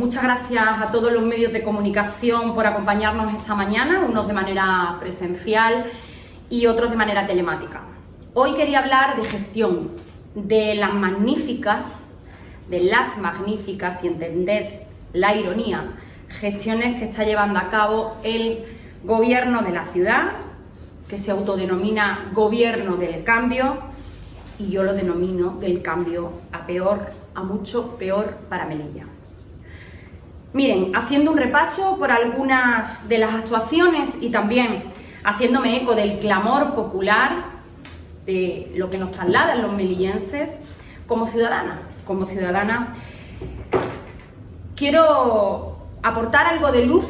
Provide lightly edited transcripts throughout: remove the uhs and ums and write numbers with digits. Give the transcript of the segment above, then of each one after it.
Muchas gracias a todos los medios de comunicación por acompañarnos esta mañana, unos de manera presencial y otros de manera telemática. Hoy quería hablar de gestión, de las magníficas, y entender la ironía, gestiones que está llevando a cabo el gobierno de la ciudad, que se autodenomina Gobierno del Cambio, y yo lo denomino del cambio a peor, a mucho peor para Melilla. Miren, haciendo un repaso por algunas de las actuaciones y también haciéndome eco del clamor popular, de lo que nos trasladan los melillenses, como ciudadana, quiero aportar algo de luz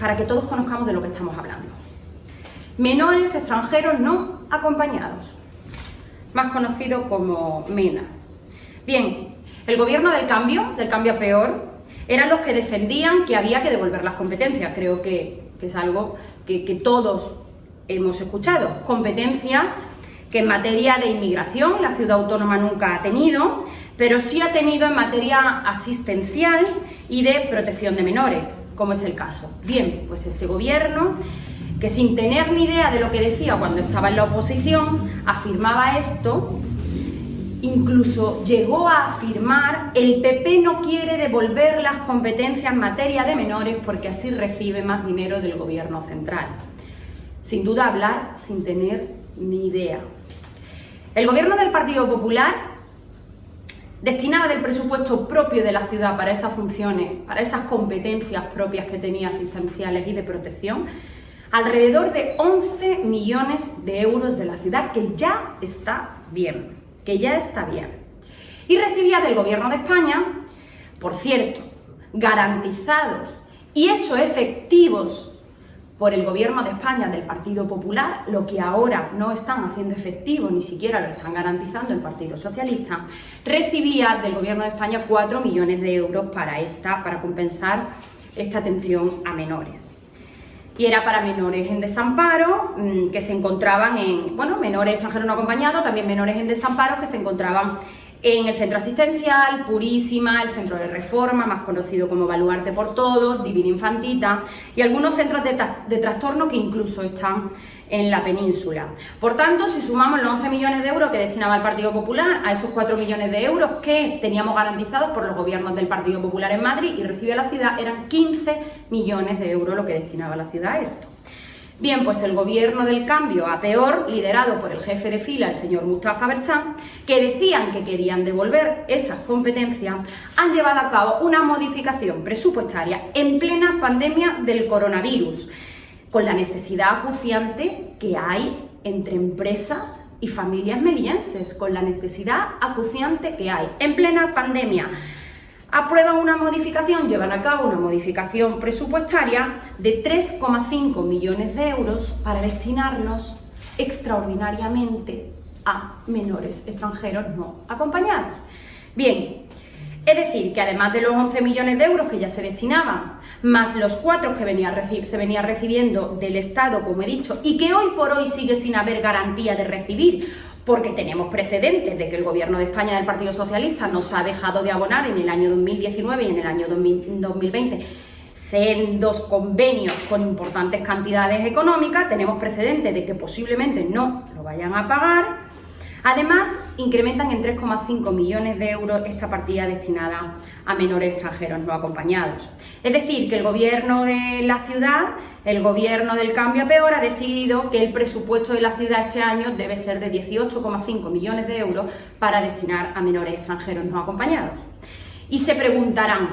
para que todos conozcamos de lo que estamos hablando. Menores extranjeros no acompañados, más conocido como MENA. Bien, el gobierno del cambio a peor, eran los que defendían que había que devolver las competencias. Creo que es algo que todos hemos escuchado. Competencias que en materia de inmigración la ciudad autónoma nunca ha tenido, pero sí ha tenido en materia asistencial y de protección de menores, como es el caso. Bien, pues este gobierno, que sin tener ni idea de lo que decía cuando estaba en la oposición, afirmaba esto. Incluso llegó a afirmar: el PP no quiere devolver las competencias en materia de menores porque así recibe más dinero del gobierno central. Sin duda, hablar sin tener ni idea. El gobierno del Partido Popular destinaba del presupuesto propio de la ciudad para esas funciones, para esas competencias propias que tenía asistenciales y de protección, alrededor de 11 millones de euros de la ciudad, que ya está bien. Y recibía del Gobierno de España, por cierto, garantizados y hechos efectivos por el Gobierno de España del Partido Popular, lo que ahora no están haciendo efectivo, ni siquiera lo están garantizando el Partido Socialista, recibía del Gobierno de España 4 millones de euros para compensar esta atención a menores. Y era para menores en desamparo, que se encontraban menores extranjeros no acompañados, también menores en desamparo que se encontraban en el centro asistencial, Purísima, el centro de Reforma, más conocido como Baluarte por Todos, Divina Infantita, y algunos centros de trastorno que incluso están en la península. Por tanto, si sumamos los 11 millones de euros que destinaba el Partido Popular a esos 4 millones de euros que teníamos garantizados por los gobiernos del Partido Popular en Madrid y recibía la ciudad, eran 15 millones de euros lo que destinaba la ciudad a esto. Bien, pues el gobierno del cambio a peor, liderado por el jefe de fila, el señor Mustafa Berchan, que decían que querían devolver esas competencias, han llevado a cabo una modificación presupuestaria en plena pandemia del coronavirus, con la necesidad acuciante que hay entre empresas y familias melillenses, con la necesidad acuciante que hay en plena pandemia. Aprueban una modificación, llevan a cabo una modificación presupuestaria de 3,5 millones de euros para destinarlos extraordinariamente a menores extranjeros no acompañados. Bien, es decir, que además de los 11 millones de euros que ya se destinaban, más los 4 que se venía recibiendo del Estado, como he dicho, y que hoy por hoy sigue sin haber garantía de recibir, porque tenemos precedentes de que el Gobierno de España del Partido Socialista nos ha dejado de abonar en el año 2019 y en el año 2020 sendos convenios con importantes cantidades económicas, tenemos precedentes de que posiblemente no lo vayan a pagar. Además, incrementan en 3,5 millones de euros esta partida destinada a menores extranjeros no acompañados. Es decir, que el gobierno de la ciudad, el gobierno del cambio a peor, ha decidido que el presupuesto de la ciudad este año debe ser de 18,5 millones de euros para destinar a menores extranjeros no acompañados. Y se preguntarán,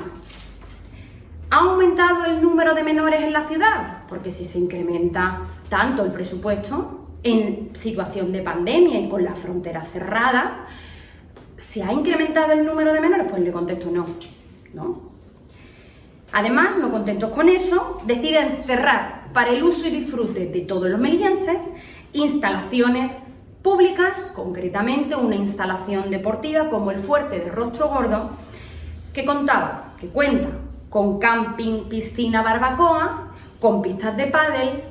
¿ha aumentado el número de menores en la ciudad? Porque si se incrementa tanto el presupuesto en situación de pandemia y con las fronteras cerradas, ¿se ha incrementado el número de menores? Pues le contesto no. Además, no contentos con eso, deciden cerrar para el uso y disfrute de todos los melillenses instalaciones públicas, concretamente una instalación deportiva como el Fuerte de Rostro Gordo, que cuenta con camping, piscina, barbacoa, con pistas de pádel,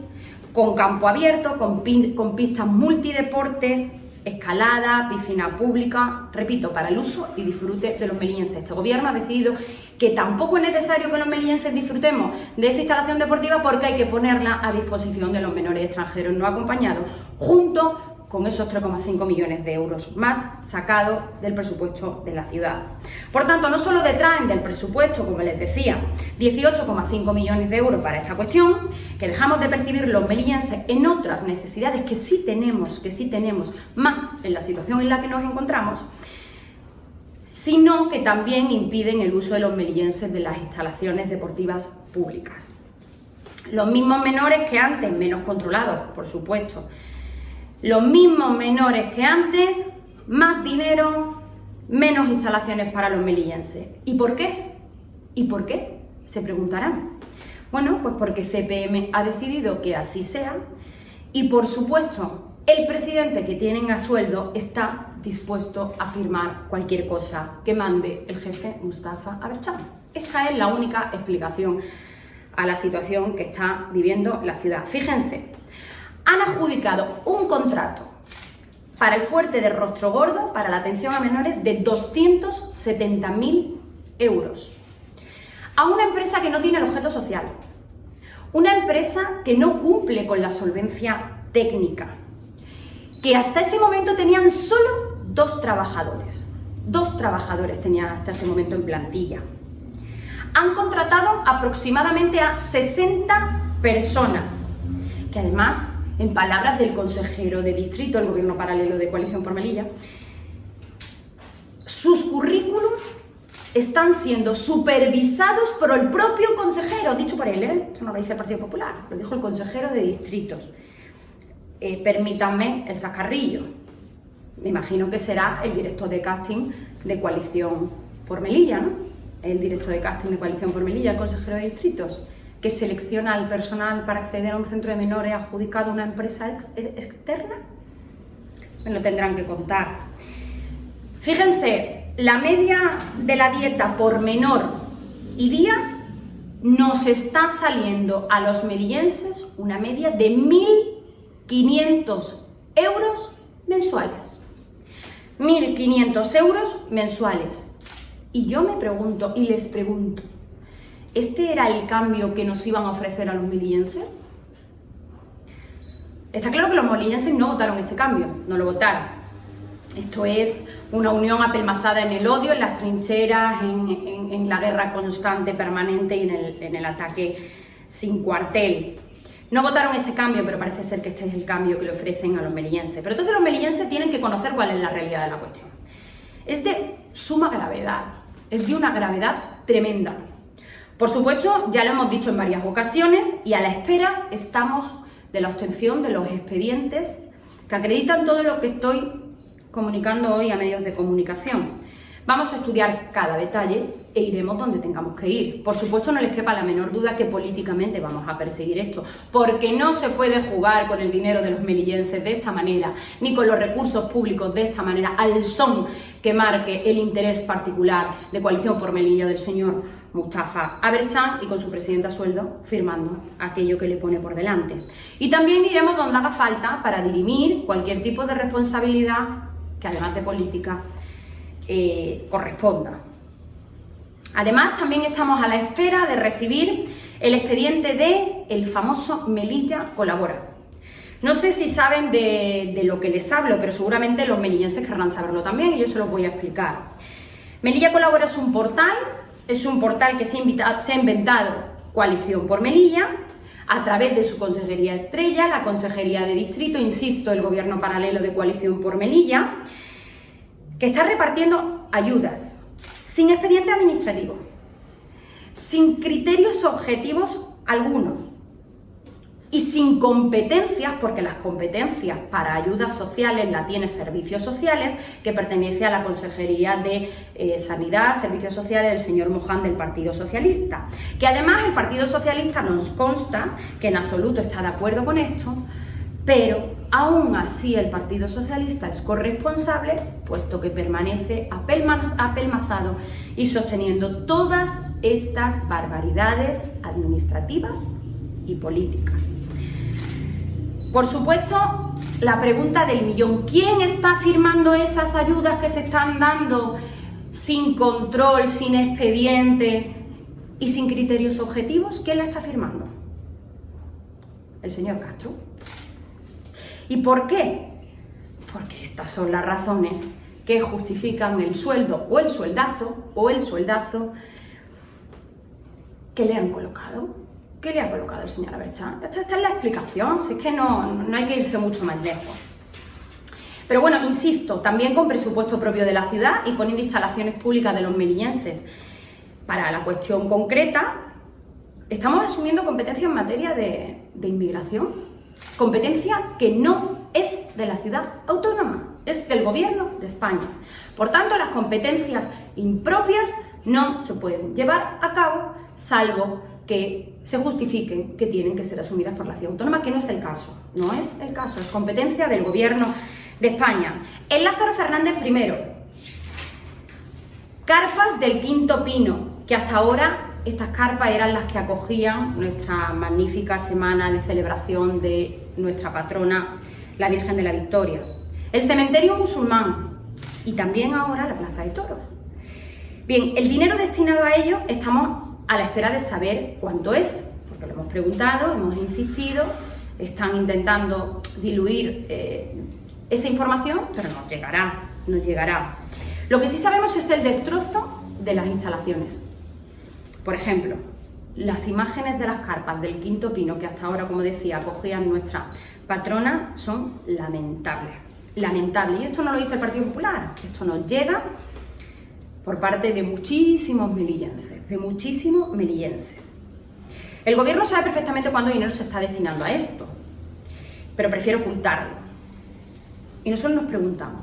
con campo abierto, con pistas multideportes, escalada, piscina pública, repito, para el uso y disfrute de los melillenses. Este gobierno ha decidido que tampoco es necesario que los melillenses disfrutemos de esta instalación deportiva porque hay que ponerla a disposición de los menores extranjeros no acompañados, junto con esos 3,5 millones de euros más sacados del presupuesto de la ciudad. Por tanto, no solo detraen del presupuesto, como les decía, 18,5 millones de euros para esta cuestión, que dejamos de percibir los melillenses en otras necesidades que sí tenemos más en la situación en la que nos encontramos, sino que también impiden el uso de los melillenses de las instalaciones deportivas públicas. Los mismos menores que antes, menos controlados, por supuesto. Los mismos menores que antes, más dinero, menos instalaciones para los melillenses. ¿Y por qué? ¿Y por qué? Se preguntarán. Bueno, pues porque CPM ha decidido que así sea y, por supuesto, el presidente que tienen a sueldo está dispuesto a firmar cualquier cosa que mande el jefe Mustafa Aberchán. Esta es la única explicación a la situación que está viviendo la ciudad. Fíjense, han adjudicado un contrato para el fuerte de Rostrogordo, para la atención a menores, de 270.000 euros. A una empresa que no tiene el objeto social. Una empresa que no cumple con la solvencia técnica. Que hasta ese momento tenían solo 2 trabajadores. 2 trabajadores tenían hasta ese momento en plantilla. Han contratado aproximadamente a 60 personas, que además, en palabras del consejero de distrito del gobierno paralelo de Coalición por Melilla, sus currículum están siendo supervisados por el propio consejero, dicho por él, esto no lo dice el Partido Popular, lo dijo el consejero de distritos. Permítanme el chascarrillo, me imagino que será el director de casting de Coalición por Melilla, ¿no? El director de casting de Coalición por Melilla, el consejero de distritos, que selecciona al personal para acceder a un centro de menores adjudicado a una empresa externa. Me lo tendrán que contar. Fíjense, la media de la dieta por menor y días nos está saliendo a los melillenses una media de 1.500 euros mensuales. 1.500 euros mensuales. Y yo me pregunto, y les pregunto, ¿este era el cambio que nos iban a ofrecer a los melillenses? Está claro que los melillenses no votaron este cambio, no lo votaron. Esto es una unión apelmazada en el odio, en las trincheras, en la guerra constante, permanente y en el ataque sin cuartel. No votaron este cambio, pero parece ser que este es el cambio que le ofrecen a los melillenses. Pero entonces los melillenses tienen que conocer cuál es la realidad de la cuestión. Es de suma gravedad, es de una gravedad tremenda. Por supuesto, ya lo hemos dicho en varias ocasiones y a la espera estamos de la obtención de los expedientes que acreditan todo lo que estoy comunicando hoy a medios de comunicación. Vamos a estudiar cada detalle e iremos donde tengamos que ir. Por supuesto, no les quepa la menor duda que políticamente vamos a perseguir esto, porque no se puede jugar con el dinero de los melillenses de esta manera, ni con los recursos públicos de esta manera, al son que marque el interés particular de Coalición por Melilla del señor Mustafa Aberchán y con su presidenta a sueldo firmando aquello que le pone por delante. Y también iremos donde haga falta para dirimir cualquier tipo de responsabilidad que además de política corresponda. Además, también estamos a la espera de recibir el expediente de el famoso Melilla Colabora. No sé si saben de lo que les hablo, pero seguramente los melillenses querrán saberlo también y yo se los voy a explicar. Melilla Colabora es un portal que se ha inventado Coalición por Melilla a través de su consejería estrella, la consejería de distrito, insisto, el gobierno paralelo de Coalición por Melilla, que está repartiendo ayudas sin expediente administrativo, sin criterios objetivos algunos y sin competencias, porque las competencias para ayudas sociales las tiene Servicios Sociales, que pertenece a la Consejería de Sanidad, Servicios Sociales del señor Moján del Partido Socialista, que además el Partido Socialista nos consta que en absoluto está de acuerdo con esto, pero aún así el Partido Socialista es corresponsable, puesto que permanece apelmazado y sosteniendo todas estas barbaridades administrativas y políticas. Por supuesto, la pregunta del millón. ¿Quién está firmando esas ayudas que se están dando sin control, sin expediente y sin criterios objetivos? ¿Quién la está firmando? El señor Castro. ¿Y por qué? Porque estas son las razones que justifican el sueldo o el sueldazo que le han colocado. ¿Qué le ha colocado el señor Aberchán? Esta es la explicación, si es que no hay que irse mucho más lejos. Pero bueno, insisto, también con presupuesto propio de la ciudad y poniendo instalaciones públicas de los melillenses. Para la cuestión concreta, estamos asumiendo competencia en materia de inmigración, competencia que no es de la ciudad autónoma, es del Gobierno de España. Por tanto, las competencias impropias no se pueden llevar a cabo, salvo que se justifiquen que tienen que ser asumidas por la ciudad autónoma, que no es el caso, es competencia del Gobierno de España. El Lázaro Fernández I, carpas del Quinto Pino, que hasta ahora estas carpas eran las que acogían nuestra magnífica semana de celebración de nuestra patrona, la Virgen de la Victoria. El cementerio musulmán y también ahora la Plaza de Toros. Bien, el dinero destinado a ello estamos a la espera de saber cuánto es, porque lo hemos preguntado, hemos insistido, están intentando diluir esa información, pero nos llegará. Lo que sí sabemos es el destrozo de las instalaciones. Por ejemplo, las imágenes de las carpas del Quinto Pino, que hasta ahora, como decía, acogían nuestra patrona, son lamentables. Y esto no lo dice el Partido Popular, esto nos llega por parte de muchísimos melillenses, El Gobierno sabe perfectamente cuándo dinero se está destinando a esto, pero prefiere ocultarlo. Y nosotros nos preguntamos,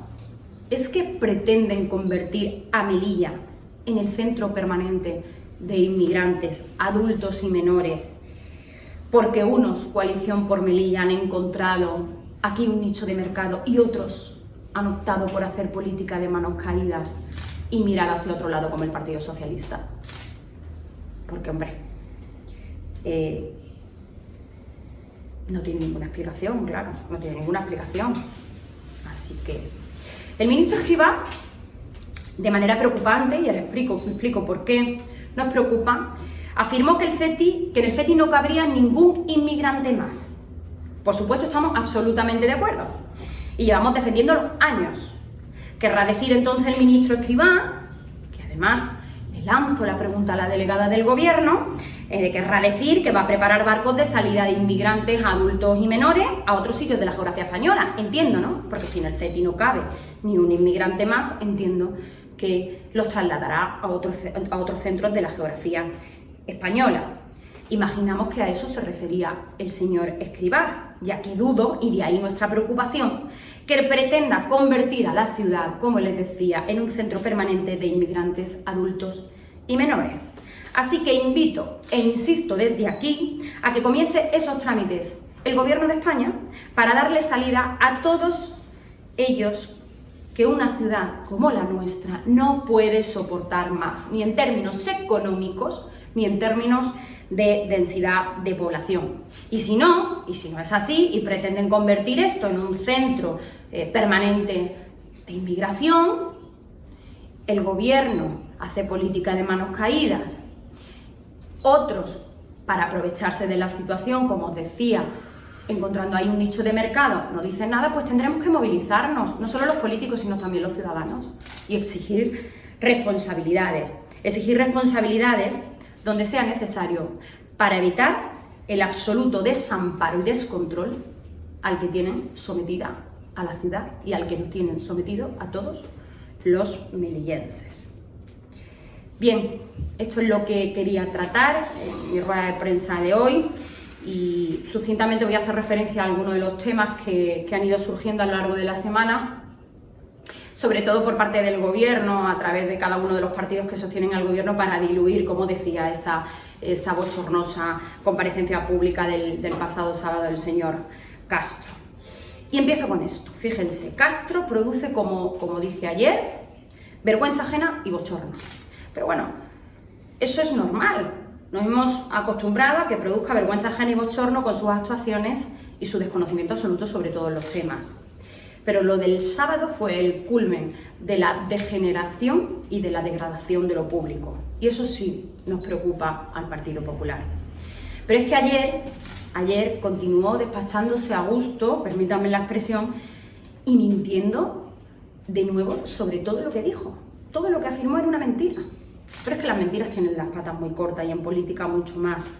¿es que pretenden convertir a Melilla en el centro permanente de inmigrantes, adultos y menores, porque unos, Coalición por Melilla, han encontrado aquí un nicho de mercado y otros han optado por hacer política de manos caídas y mirar hacia otro lado como el Partido Socialista? Porque, hombre, no tiene ninguna explicación, claro, no tiene ninguna explicación. Así que el ministro Escrivá, de manera preocupante, y ahora explico por qué nos preocupa, afirmó que en el CETI no cabría ningún inmigrante más. Por supuesto, estamos absolutamente de acuerdo y llevamos defendiéndolo años. Querrá decir entonces el ministro Escrivá, que además le lanzo la pregunta a la delegada del Gobierno, querrá decir que va a preparar barcos de salida de inmigrantes, adultos y menores a otros sitios de la geografía española. Entiendo, ¿no? Porque si en el CETI no cabe ni un inmigrante más, entiendo que los trasladará a otros centros de la geografía española. Imaginamos que a eso se refería el señor Escrivá, ya que dudo, y de ahí nuestra preocupación, que pretenda convertir a la ciudad, como les decía, en un centro permanente de inmigrantes, adultos y menores. Así que invito e insisto desde aquí a que comience esos trámites el Gobierno de España para darle salida a todos ellos que una ciudad como la nuestra no puede soportar más, ni en términos económicos, ni en términos de densidad de población. Y si no es así y pretenden convertir esto en un centro permanente de inmigración, el Gobierno hace política de manos caídas, otros, para aprovecharse de la situación, como os decía, encontrando ahí un nicho de mercado, no dicen nada, pues tendremos que movilizarnos, no solo los políticos, sino también los ciudadanos, y exigir responsabilidades donde sea necesario para evitar el absoluto desamparo y descontrol al que tienen sometida a la ciudad y al que nos tienen sometido a todos los melillenses. Bien, esto es lo que quería tratar en mi rueda de prensa de hoy y sucintamente voy a hacer referencia a algunos de los temas que han ido surgiendo a lo largo de la semana, sobre todo por parte del Gobierno, a través de cada uno de los partidos que sostienen al Gobierno para diluir, como decía, esa bochornosa comparecencia pública del pasado sábado del señor Castro. Y empiezo con esto. Fíjense, Castro produce, como dije ayer, vergüenza ajena y bochorno. Pero bueno, eso es normal. Nos hemos acostumbrado a que produzca vergüenza ajena y bochorno con sus actuaciones y su desconocimiento absoluto sobre todos los temas. Pero lo del sábado fue el culmen de la degeneración y de la degradación de lo público. Y eso sí nos preocupa al Partido Popular. Pero es que ayer continuó despachándose a gusto, permítanme la expresión, y mintiendo de nuevo sobre todo lo que dijo. Todo lo que afirmó era una mentira. Pero es que las mentiras tienen las patas muy cortas y en política mucho más.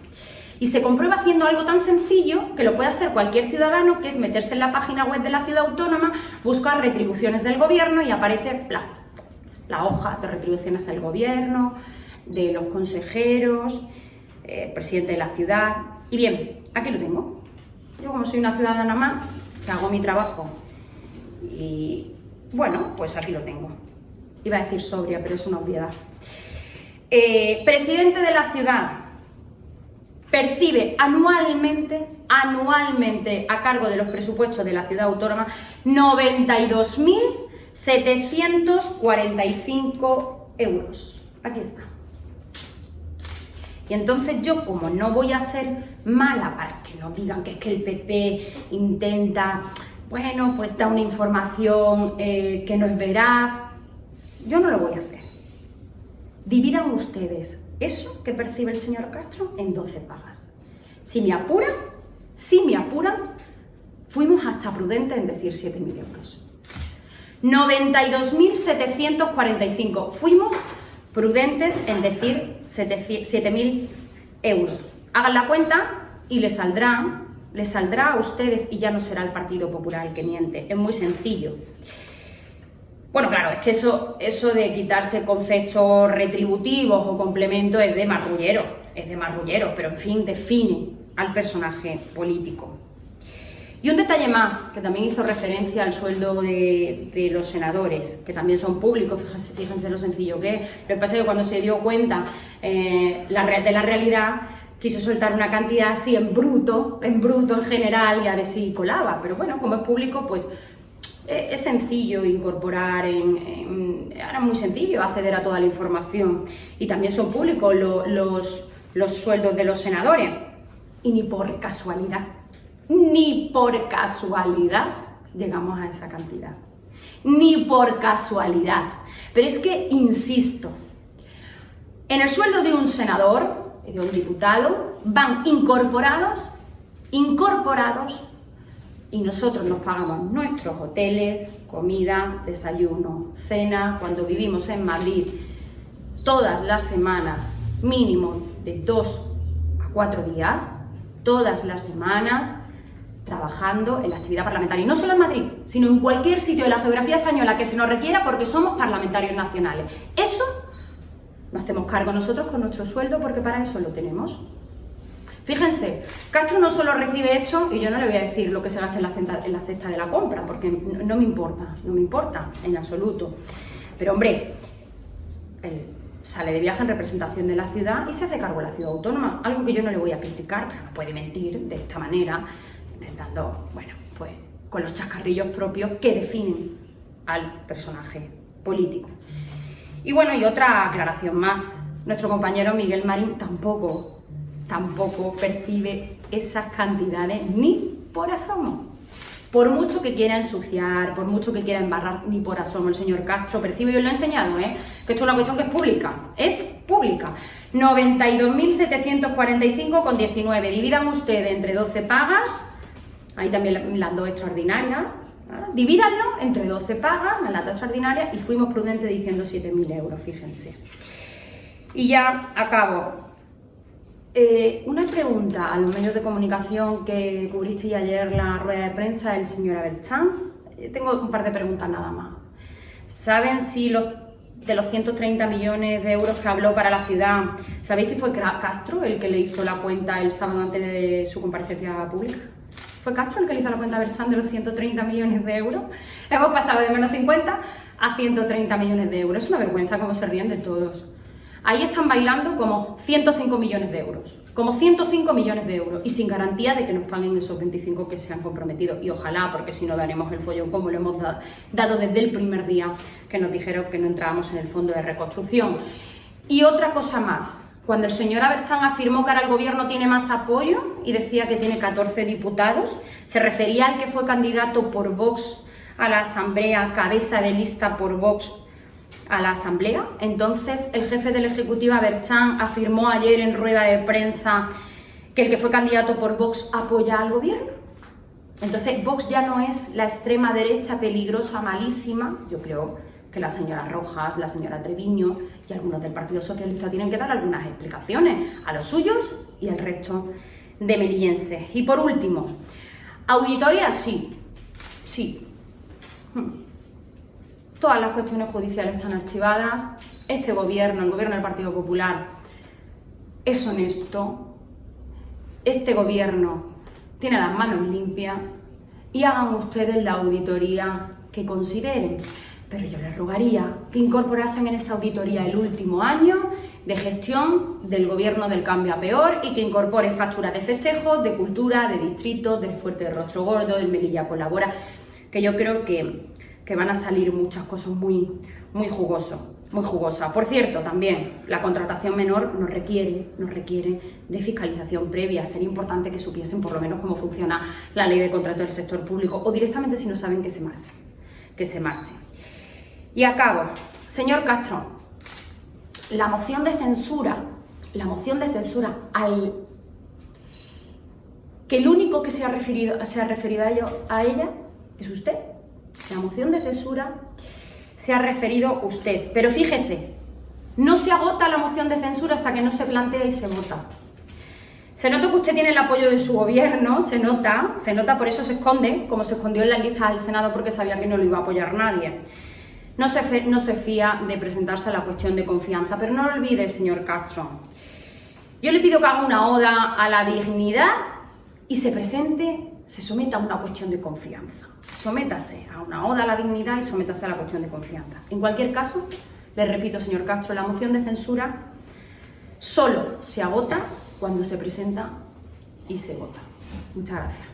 Y se comprueba haciendo algo tan sencillo que lo puede hacer cualquier ciudadano, que es meterse en la página web de la ciudad autónoma, buscar retribuciones del gobierno y aparece la hoja de retribuciones del gobierno, de los consejeros, presidente de la ciudad. Y bien, aquí lo tengo. Yo, como soy una ciudadana más, que hago mi trabajo y bueno, pues aquí lo tengo. Iba a decir sobria, pero es una obviedad. Presidente de la ciudad percibe anualmente a cargo de los presupuestos de la ciudad autónoma 92.745 euros. Aquí está. Y entonces yo, como no voy a ser mala para que no digan que es que el PP intenta, bueno, pues da una información que no es veraz, yo no lo voy a hacer. Dividan ustedes eso que percibe el señor Castro en 12 pagas. Si me apuran, fuimos hasta prudentes en decir 7.000 euros. 92.745, fuimos prudentes en decir 7.000 euros. Hagan la cuenta y les saldrá a ustedes y ya no será el Partido Popular el que miente. Es muy sencillo. Bueno, claro, es que eso de quitarse conceptos retributivos o complementos es de marrullero, pero en fin, define al personaje político. Y un detalle más, que también hizo referencia al sueldo de los senadores, que también son públicos, fíjense lo sencillo que es. Lo que pasa es que cuando se dio cuenta de la realidad, quiso soltar una cantidad así en bruto en general y a ver si colaba, pero bueno, como es público, pues es sencillo incorporar, ahora es muy sencillo acceder a toda la información y también son públicos los sueldos de los senadores y ni por casualidad llegamos a esa cantidad, ni por casualidad. Pero es que, insisto, en el sueldo de un senador, de un diputado, van incorporados y nosotros nos pagamos nuestros hoteles, comida, desayuno, cena, cuando vivimos en Madrid, todas las semanas, mínimo de 2 a 4 días, todas las semanas, trabajando en la actividad parlamentaria. Y no solo en Madrid, sino en cualquier sitio de la geografía española que se nos requiera porque somos parlamentarios nacionales. Eso lo hacemos cargo nosotros con nuestro sueldo porque para eso lo tenemos. Fíjense, Castro no solo recibe esto, y yo no le voy a decir lo que se gasta en la cesta de la compra, porque no me importa en absoluto. Pero hombre, él sale de viaje en representación de la ciudad y se hace cargo de la ciudad autónoma, algo que yo no le voy a criticar, pero no puede mentir de esta manera, intentando, bueno, pues con los chascarrillos propios que definen al personaje político. Y bueno, y otra aclaración más, nuestro compañero Miguel Marín tampoco percibe esas cantidades ni por asomo. Por mucho que quiera ensuciar, por mucho que quiera embarrar, ni por asomo el señor Castro percibe, yo lo he enseñado, que esto es una cuestión que es pública. 92.745,19. Dividan ustedes entre 12 pagas, ahí también las dos extraordinarias, ¿verdad? Divídanlo entre 12 pagas, más las dos extraordinarias, y fuimos prudentes diciendo 7.000 euros, fíjense. Y ya acabo. Una pregunta a los medios de comunicación que cubristeis ayer la rueda de prensa del señor Aberchán. Tengo un par de preguntas nada más. ¿Saben si de los 130 millones de euros que habló para la ciudad, sabéis si fue Castro el que le hizo la cuenta el sábado antes de su comparecencia pública? ¿Fue Castro el que le hizo la cuenta a Aberchán de los 130 millones de euros? Hemos pasado de menos 50 a 130 millones de euros. Es una vergüenza cómo se ríen de todos. Ahí están bailando como 105 millones de euros, y sin garantía de que nos paguen esos 25 que se han comprometido. Y ojalá, porque si no daremos el follón como lo hemos dado desde el primer día que nos dijeron que no entrábamos en el fondo de reconstrucción. Y otra cosa más, Cuando el señor Aberchán afirmó que ahora el gobierno tiene más apoyo y decía que tiene 14 diputados, se refería al que fue candidato por Vox a la Asamblea, cabeza de lista por Vox a la Asamblea. Entonces el jefe del Ejecutivo, Aberchán, afirmó ayer en rueda de prensa que el que fue candidato por Vox apoya al gobierno. Entonces Vox ya no es la extrema derecha peligrosa, malísima. Yo creo que la señora Rojas, la señora Treviño y algunos del Partido Socialista tienen que dar algunas explicaciones a los suyos y al resto de melillenses. Y por último, auditoría sí. Todas las cuestiones judiciales están archivadas. Este gobierno, el gobierno del Partido Popular, es honesto. Este gobierno tiene las manos limpias y hagan ustedes la auditoría que consideren. Pero yo les rogaría que incorporasen en esa auditoría el último año de gestión del gobierno del cambio a peor y que incorporen facturas de festejos, de cultura, de distritos, del Fuerte de Rostro Gordo, del Melilla Colabora, que yo creo que van a salir muchas cosas muy jugosas. Por cierto, también la contratación menor nos requiere de fiscalización previa. Sería importante que supiesen por lo menos cómo funciona la ley de contrato del sector público o directamente, si no saben, que se marchen. Y acabo. Señor Castro, la moción de censura al que el único que se ha referido a ella es usted. La moción de censura se ha referido usted. Pero fíjese, no se agota la moción de censura hasta que no se plantea y se vota. Se nota que usted tiene el apoyo de su gobierno, se nota, por eso se esconde, como se escondió en las listas del Senado porque sabía que no lo iba a apoyar nadie. No se fía de presentarse a la cuestión de confianza, pero no lo olvide, señor Castro. Yo le pido que haga una oda a la dignidad y se someta a una cuestión de confianza. Sométase a una oda a la dignidad y sométase a la cuestión de confianza. En cualquier caso, le repito, señor Castro, la moción de censura solo se agota cuando se presenta y se vota. Muchas gracias.